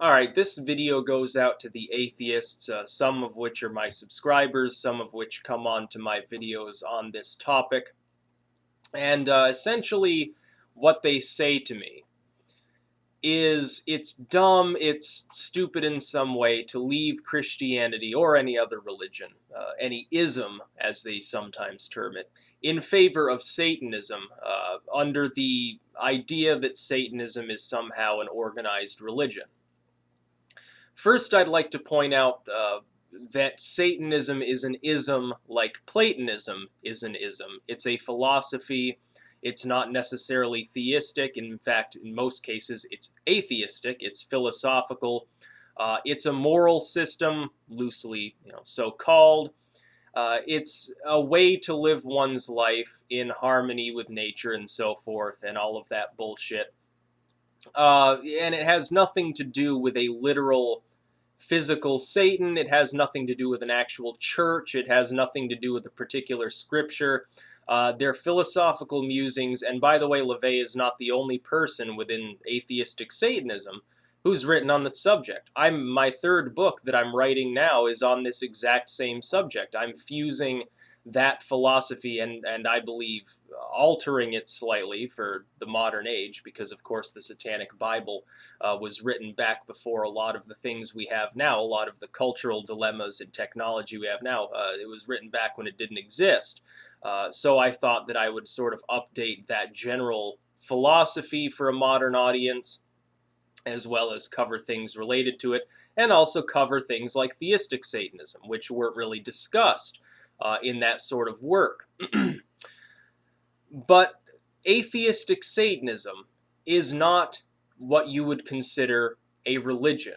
Alright, this video goes out to the atheists, some of which are my subscribers, some of which come on to my videos on this topic. And essentially, what they say to me is it's dumb, it's stupid in some way to leave Christianity or any other religion, any ism, as they sometimes term it, in favor of Satanism, under the idea that Satanism is somehow an organized religion. First, I'd like to point out that Satanism is an ism like Platonism is an ism. It's a philosophy. It's not necessarily theistic. In fact, in most cases, it's atheistic. It's philosophical. It's a moral system, loosely, so called. It's a way to live one's life in harmony with nature and so forth, and all of that bullshit. And it has nothing to do with a literal physical Satan. It has nothing to do with an actual church. It has nothing to do with a particular scripture. They're philosophical musings, and by the way, LaVey is not the only person within atheistic Satanism who's written on the subject. My third book that I'm writing now is on this exact same subject. I'm fusing that philosophy and I believe altering it slightly for the modern age, because of course the Satanic Bible was written back before a lot of the things we have now, a lot of the cultural dilemmas and technology we have now. It was written back when it didn't exist. So I thought that I would sort of update that general philosophy for a modern audience, as well as cover things related to it, and also cover things like theistic Satanism, which weren't really discussed in that sort of work. But atheistic Satanism is not what you would consider a religion.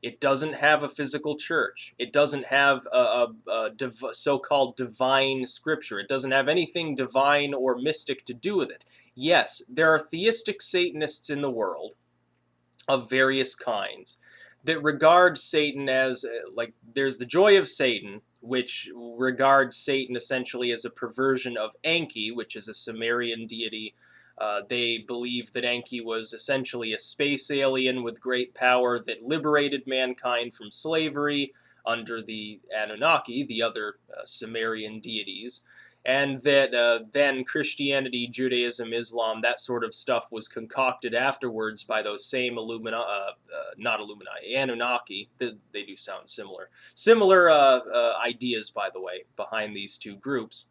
It doesn't have a physical church. It doesn't have a so-called divine scripture. It doesn't have anything divine or mystic to do with it. Yes, there are theistic Satanists in the world of various kinds that regard Satan as, like, there's the Joy of Satan, which regards Satan essentially as a perversion of Enki, which is a Sumerian deity. They believe that Enki was essentially a space alien with great power that liberated mankind from slavery under the Anunnaki, the other Sumerian deities, and that then Christianity, Judaism, Islam, that sort of stuff was concocted afterwards by those same not Illuminati, Anunnaki. They do sound similar. Similar ideas, by the way, behind these two groups.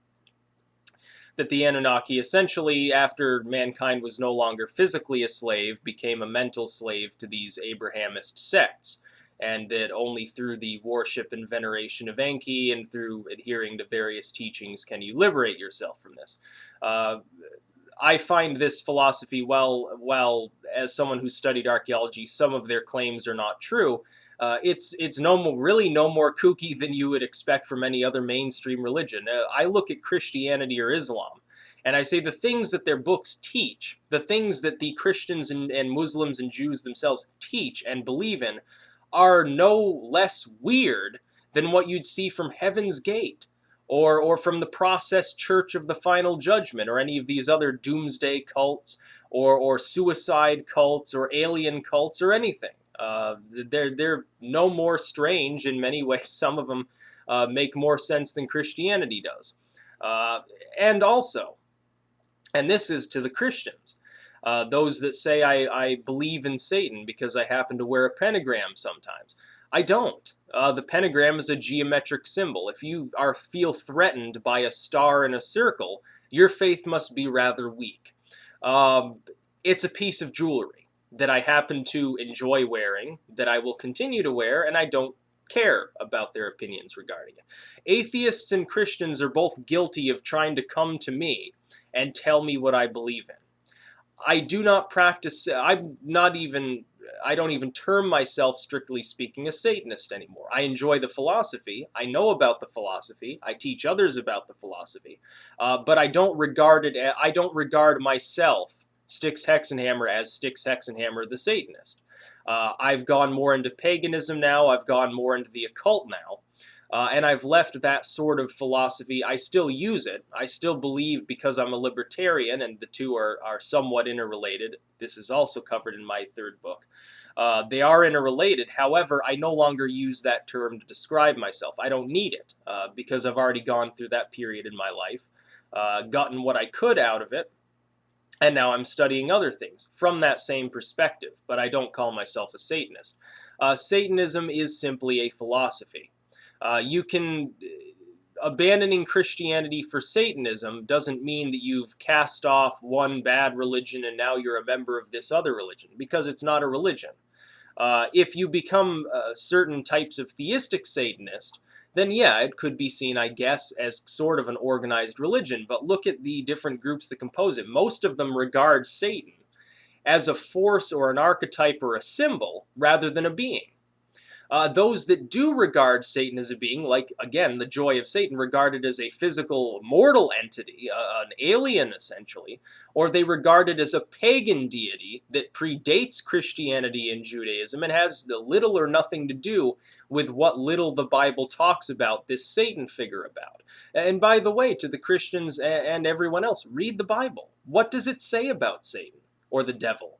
That the Anunnaki essentially, after mankind was no longer physically a slave, became a mental slave to these Abrahamist sects, and that only through the worship and veneration of Enki and through adhering to various teachings can you liberate yourself from this. I find this philosophy, well, as someone who studied archaeology, some of their claims are not true. It's really no more kooky than you would expect from any other mainstream religion. I look at Christianity or Islam, and I say the things that their books teach, the things that the Christians and Muslims and Jews themselves teach and believe in, are no less weird than what you'd see from Heaven's Gate, or from the Process Church of the Final Judgment, or any of these other doomsday cults, or suicide cults, or alien cults, or anything. They're no more strange in many ways. Some of them make more sense than Christianity does. And also, and this is to the Christians, those that say I believe in Satan because I happen to wear a pentagram sometimes. I don't. The pentagram is a geometric symbol. If you feel threatened by a star and a circle, your faith must be rather weak. It's a piece of jewelry that I happen to enjoy wearing, that I will continue to wear, and I don't care about their opinions regarding it. Atheists and Christians are both guilty of trying to come to me and tell me what I believe in. I do not practice, I don't even term myself, strictly speaking, a Satanist anymore. I enjoy the philosophy, I know about the philosophy, I teach others about the philosophy, but I don't regard myself, Styx Hexenhammer, as Styx Hexenhammer the Satanist. I've gone more into paganism now, I've gone more into the occult now. And I've left that sort of philosophy. I still use it. I still believe, because I'm a libertarian, and the two are somewhat interrelated. This is also covered in my third book. They are interrelated. However, I no longer use that term to describe myself. I don't need it because I've already gone through that period in my life, gotten what I could out of it, and now I'm studying other things from that same perspective. But I don't call myself a Satanist. Satanism is simply a philosophy. You can abandoning Christianity for Satanism doesn't mean that you've cast off one bad religion and now you're a member of this other religion, because it's not a religion. If you become certain types of theistic Satanist, then yeah, it could be seen, I guess, as sort of an organized religion. But look at the different groups that compose it. Most of them regard Satan as a force or an archetype or a symbol rather than a being. Those that do regard Satan as a being, like, again, the joy of Satan, regard it as a physical, mortal entity, an alien, essentially, or they regard it as a pagan deity that predates Christianity and Judaism and has little or nothing to do with what little the Bible talks about this Satan figure about. And by the way, to the Christians and everyone else, read the Bible. What does it say about Satan or the devil?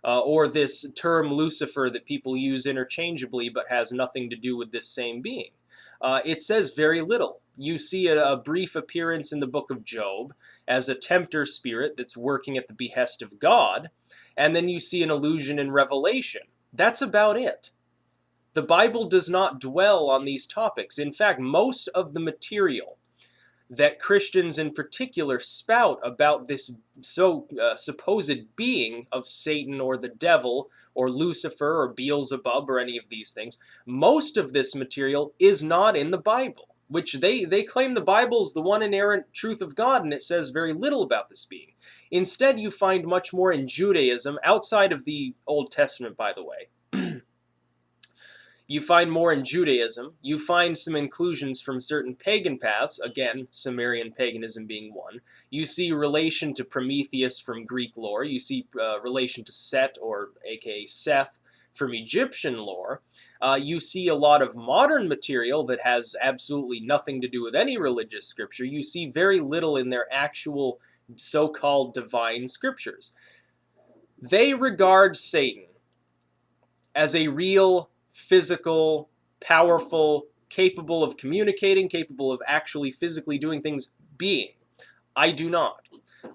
Or this term Lucifer that people use interchangeably but has nothing to do with this same being. It says very little. You see a brief appearance in the book of Job as a tempter spirit that's working at the behest of God, and then you see an allusion in Revelation. That's about it. The Bible does not dwell on these topics. In fact, most of the material that Christians in particular spout about this supposed being of Satan or the devil or Lucifer or Beelzebub or any of these things, most of this material is not in the Bible, which they claim the Bible is the one inerrant truth of God, and it says very little about this being. Instead, you find much more in Judaism, outside of the Old Testament, by the way. You find more in Judaism. You find some inclusions from certain pagan paths, again, Sumerian paganism being one. You see relation to Prometheus from Greek lore. You see relation to Set, or aka Seth, from Egyptian lore. You see a lot of modern material that has absolutely nothing to do with any religious scripture. You see very little in their actual so-called divine scriptures. They regard Satan as a real, physical, powerful, capable of communicating, capable of actually physically doing things being. I do not.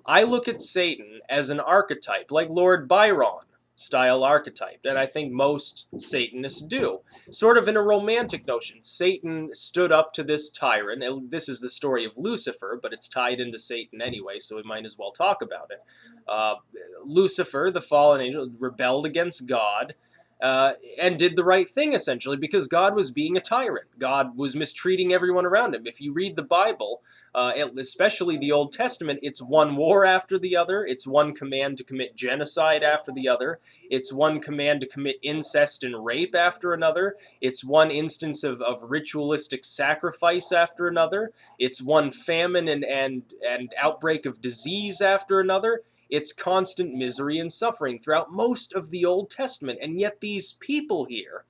I look at Satan as an archetype, like Lord Byron style archetype, and I think most Satanists do. Sort of in a romantic notion. Satan stood up to this tyrant. This is the story of Lucifer, but it's tied into Satan anyway, so we might as well talk about it. Lucifer, the fallen angel, rebelled against God, and did the right thing, essentially, because God was being a tyrant. God was mistreating everyone around him. If you read the Bible, especially the Old Testament, it's one war after the other. It's one command to commit genocide after the other. It's one command to commit incest and rape after another. It's one instance of ritualistic sacrifice after another. It's one famine and outbreak of disease after another. It's constant misery and suffering throughout most of the Old Testament, and yet these people here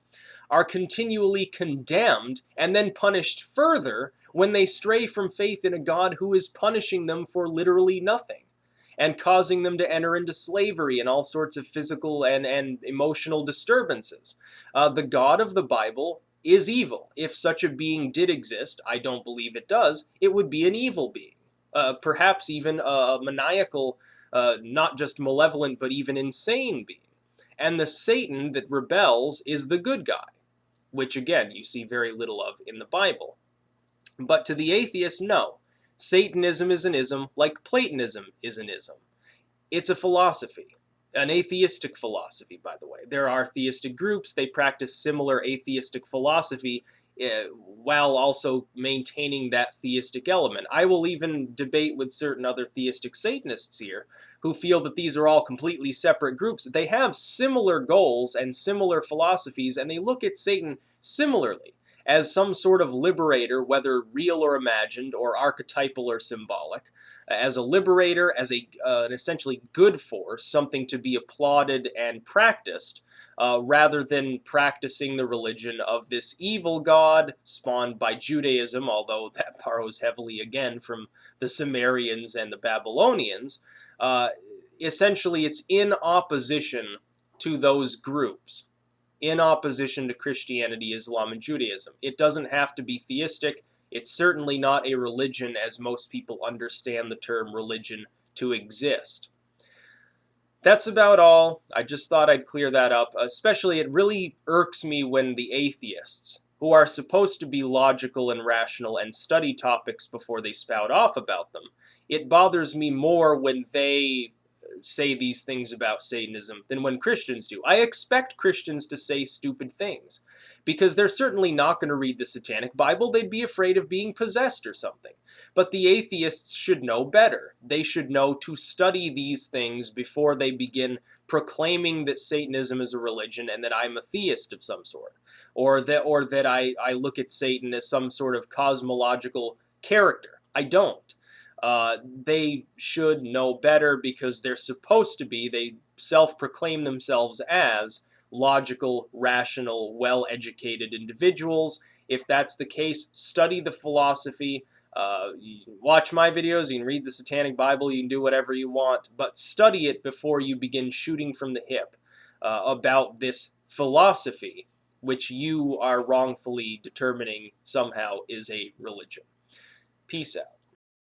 are continually condemned and then punished further when they stray from faith in a God who is punishing them for literally nothing and causing them to enter into slavery and all sorts of physical and emotional disturbances. The God of the Bible is evil. If such a being did exist, I don't believe it does, it would be an evil being. Perhaps even a maniacal, not just malevolent, but even insane being. And the Satan that rebels is the good guy, which again, you see very little of in the Bible. But to the atheist, no. Satanism is an ism like Platonism is an ism. It's a philosophy. An atheistic philosophy, by the way. There are theistic groups, they practice similar atheistic philosophy while also maintaining that theistic element. I will even debate with certain other theistic Satanists here who feel that these are all completely separate groups. They have similar goals and similar philosophies, and they look at Satan similarly. as some sort of liberator, whether real or imagined, or archetypal or symbolic, as a liberator, as an essentially good force, something to be applauded and practiced, rather than practicing the religion of this evil god spawned by Judaism, although that borrows heavily again from the Sumerians and the Babylonians. Essentially, it's in opposition to those groups, in opposition to Christianity, Islam, and Judaism. It doesn't have to be theistic. It's certainly not a religion as most people understand the term religion to exist. That's about all. I just thought I'd clear that up. Especially, it really irks me when the atheists, who are supposed to be logical and rational and study topics before they spout off about them, it bothers me more when they say these things about Satanism than when Christians do. I expect Christians to say stupid things because they're certainly not going to read the Satanic Bible. They'd be afraid of being possessed or something. But the atheists should know better. They should know to study these things before they begin proclaiming that Satanism is a religion and that I'm a theist of some sort, or that I look at Satan as some sort of cosmological character. I don't. They should know better because they're supposed to be, they self-proclaim themselves as logical, rational, well-educated individuals. If that's the case, study the philosophy. You can watch my videos, you can read the Satanic Bible, you can do whatever you want, but study it before you begin shooting from the hip about this philosophy, which you are wrongfully determining somehow is a religion. Peace out.